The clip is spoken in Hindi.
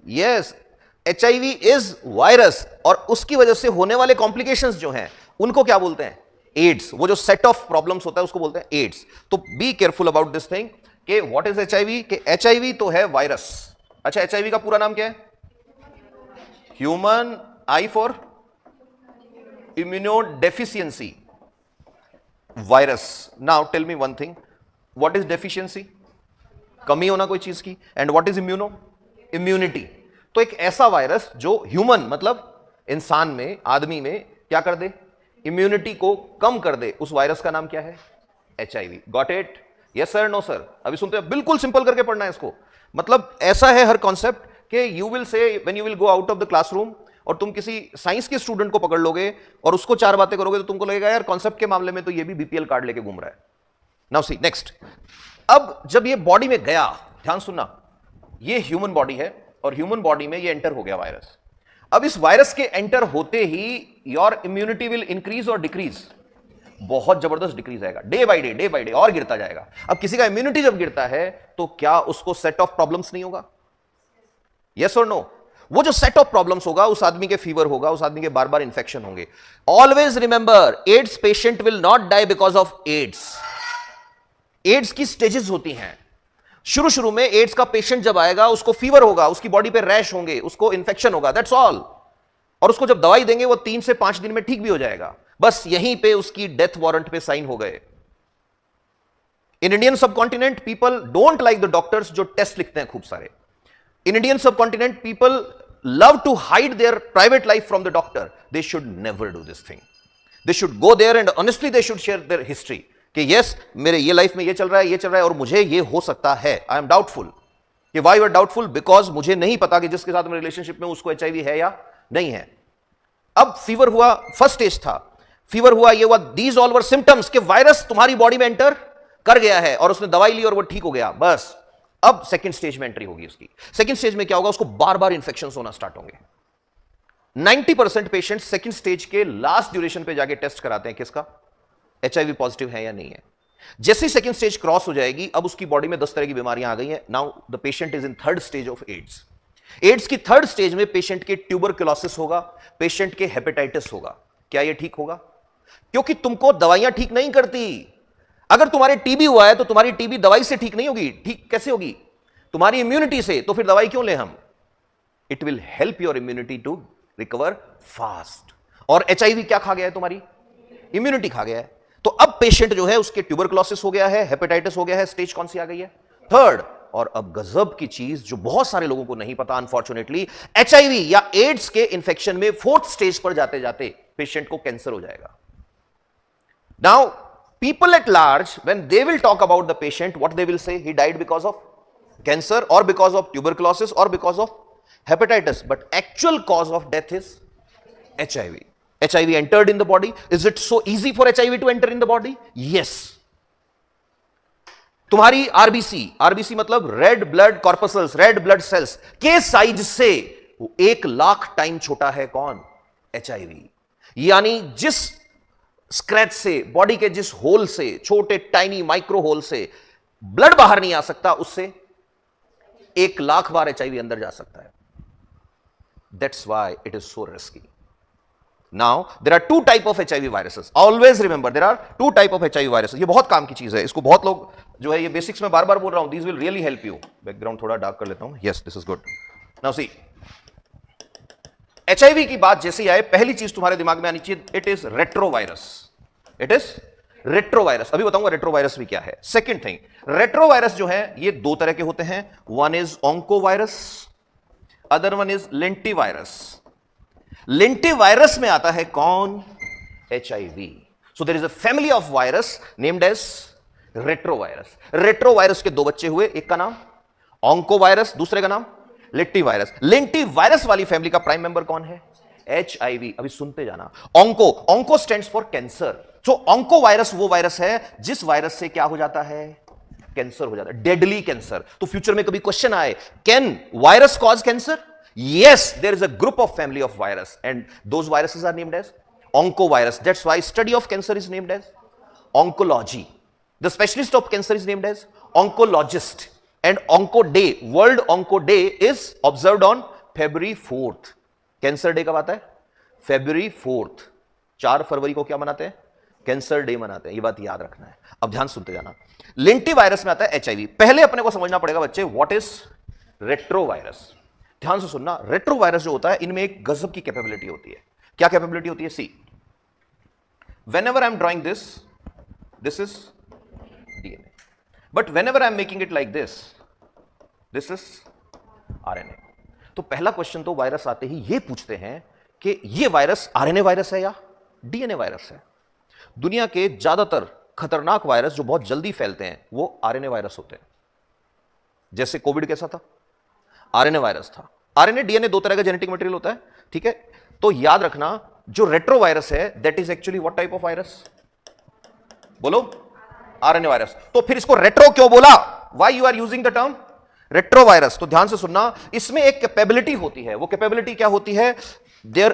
यस, एचआईवी इज वायरस, और उसकी वजह से होने वाले कॉम्प्लिकेशंस जो हैं उनको क्या बोलते हैं? एड्स। वो जो सेट ऑफ प्रॉब्लम्स होता है उसको बोलते हैं एड्स। तो be careful about this thing कि व्हाट इज एचआईवी, कि एचआईवी तो है वायरस। अच्छा, एचआईवी का पूरा नाम क्या है? Human I for immunodeficiency virus. Now tell me one thing, what is deficiency? कमी होना कोई चीज की। And what is immuno? Immunity. तो एक ऐसा वायरस जो ह्यूमन मतलब इंसान में, आदमी में क्या कर दे? इम्यूनिटी को कम कर दे, उस वायरस का नाम क्या है? HIV. Got it? Yes sir, no sir? अभी सुनते हैं, बिल्कुल सिंपल करके पढ़ना है इसको। मतलब ऐसा है हर कॉन्सेप्ट कि you will say when you will go out of the classroom और तुम किसी साइंस के स्टूडेंट को पकड़ लोगे और उसको चार बातें करोगे तो तुमको लगेगा यार कॉन्सेप्ट के मामले में तो ये भी बीपीएल कार्ड लेके घूम रहा है। Now see next. अब जब ये बॉडी में गया, ध्यान सुनना, ये ह्यूमन बॉडी है और ह्यूमन बॉडी में ये एंटर हो गया वायरस। अब इस वायरस के एंटर होते ही योर इम्यूनिटी विल इंक्रीज और डिक्रीज। बहुत जबरदस्त डिक्रीज आएगा, डे बाय डे और गिरता जाएगा। अब किसी का इम्यूनिटी जब गिरता है तो क्या उसको सेट ऑफ प्रॉब्लम्स नहीं होगा? यस और नो? वो जो सेट ऑफ प्रॉब्लम्स होगा, उस आदमी के फीवर होगा, उस आदमी के बार बार इंफेक्शन होंगे। Always remember, AIDS patient will not die because of AIDS. AIDS की स्टेजेस होती हैं। शुरू में एड्स का पेशेंट जब आएगा उसको फीवर होगा, उसकी बॉडी पे रैश होंगे, उसको इंफेक्शन होगा, दैट्स ऑल। और उसको जब दवाई देंगे वो 3 से 5 दिन में ठीक भी हो जाएगा। बस यहीं पे उसकी डेथ वारंट पे साइन हो गए। In Indian subcontinent people don't like the doctors जो टेस्ट लिखते हैं खूब सारे। In Indian subcontinent people love to hide their private life from the doctor. They should never do this thing. They should go there and honestly they should share their history कि यस, मेरे ये लाइफ में ये चल रहा है, ये चल रहा है और मुझे ये हो सकता है। I am doubtful. कि why you are doubtful? Because मुझे नहीं पता कि जिसके साथ मैं रिलेशनशिप में उसको एचआईवी है या नहीं है। अब फीवर हुआ, फर्स्ट स्टेज था, फीवर हुआ, ये हुआ, दीज ऑल वर सिम्टम्स कि वायरस तुम्हारी बॉडी में एंटर कर गया है और उसने दवाई ली और वो ठीक हो गया। बस अब सेकंड स्टेज में एंट्री होगी उसकी। सेकंड स्टेज में क्या होगा? उसको बार बार इंफेक्शंस होना स्टार्ट होंगे। 90% पेशेंट सेकंड स्टेज के लास्ट ड्यूरेशन पे जाके टेस्ट कराते हैं किसका? एचआईवी पॉजिटिव है या नहीं है। जैसे ही सेकंड स्टेज क्रॉस हो जाएगी, अब उसकी बॉडी में 10 तरह की बीमारियां आ गई हैं। Now the patient is in third stage of AIDS. AIDS की थर्ड स्टेज में पेशेंट के ट्यूबरकुलोसिस होगा, पेशेंट के हेपेटाइटिस होगा। क्या यह ठीक होगा? क्योंकि तुमको दवाइयां ठीक नहीं करती। अगर तुम्हारे टीबी हुआ है तो तुम्हारी टीबी दवाई से ठीक नहीं होगी। ठीक कैसे होगी? तुम्हारी इम्यूनिटी से। तो फिर दवाई क्यों ले हम? It will help your immunity to recover fast. और एचआईवी क्या खा गया है? तुम्हारी इम्यूनिटी खा गया है। तो अब पेशेंट जो है उसके ट्यूबरकुलोसिस हो गया है, हेपेटाइटिस हो गया है, स्टेज कौन सी आ गई है? थर्ड। और अब गजब की चीज जो बहुत सारे लोगों को नहीं पता अनफॉर्चुनेटली, एचआईवी या एड्स के इंफेक्शन में फोर्थ स्टेज पर जाते जाते पेशेंट को कैंसर हो जाएगा। Now people at large, when they will talk about the patient, what they will say? He died because of cancer or because of tuberculosis or because of hepatitis. But actual cause of death is HIV. HIV entered in the body. Is it so easy for HIV to enter in the body? Yes. तुम्हारी आरबीसी मतलब red blood corpuscles, red blood cells के साइज से 1 लाख टाइम छोटा है कौन? HIV। यानी जिस स्क्रैच से, बॉडी के जिस होल से, छोटे टाइनी माइक्रो होल से ब्लड बाहर नहीं आ सकता, उससे 1 लाख बार एचआईवी अंदर जा सकता है। That's why it is so risky. Now there are 2 type of HIV viruses. Always remember there are 2 type of HIV viruses. ये बहुत काम की चीज है, इसको बहुत लोग जो है, ये बेसिक्स में बार बार बोल रहा हूं, this will really help you. Background थोड़ा डार्क कर लेता हूं। Yes, this is good. Now see, HIV की बात जैसे ही आए, पहली चीज तुम्हारे दिमाग में आनी चाहिए, it is retrovirus. It is retrovirus. अभी बताऊंगा रेट्रोवायरस भी क्या है। सेकंड थिंग, रेट्रोवायरस जो है ये 2 तरह के होते हैं। One is oncovirus, other one is lentivirus. Lentivirus में आता है कौन? HIV. So there is a family of virus named as retrovirus. Retrovirus के 2 बच्चे हुए, एक का नाम ऑन्कोवायरस, दूसरे का नाम लेंटिवायरस। लेंटिवायरस वाली फैमिली का प्राइम मेंबर कौन है? एचआईवी। अभी सुनते जाना। Onco stands for cancer. So oncovirus वो वायरस है जिस वायरस से क्या हो जाता है? कैंसर हो जाता है, डेडली कैंसर। तो फ्यूचर में कभी क्वेश्चन आए, can virus cause cancer? Yes, there is a group of family of virus and those viruses are named as oncovirus. That's why study of cancer is named as oncology. The specialist of cancer is named as oncologist. And Onco Day, World Onco Day is observed on February 4th cancer day कब आता है? February 4th, 4 फरवरी को क्या मनाते हैं? कैंसर डे मनाते हैं। ये बात याद रखना है। अब ध्यान सुनते जाना। लेंटी वायरस में आता है HIV। पहले अपने को समझना पड़ेगा बच्चे, व्हाट इज रेट्रोवायरस। ध्यान से सुनना, रेट्रोवायरस जो होता है इनमें एक गजब की कैपेबिलिटी होती है। क्या कैपेबिलिटी होती है? सी, whenever I'm drawing this is DNA, but whenever I'm making it like this is RNA। तो पहला क्वेश्चन तो वायरस आते ही ये पूछते हैं कि ये वायरस RNA वायरस है या DNA वायरस है। दुनिया के ज्यादातर खतरनाक वायरस जो बहुत जल्दी फैलते हैं वो RNA वायरस होते हैं। जैसे कोविड कैसा था? RNA वायरस था। RNA DNA दो तरह का जेनेटिक मटेरियल होता है, ठीक है। तो याद रखना, जो रेट्रोवायरस है that is actually what type of virus? बोलो, RNA वायरस। तो फिर इसको रेट्रो क्यों बोला? Why you are using the term retrovirus? तो ध्यान से सुनना, इसमें एक कैपेबिलिटी होती है। वो कैपेबिलिटी क्या होती है? देयर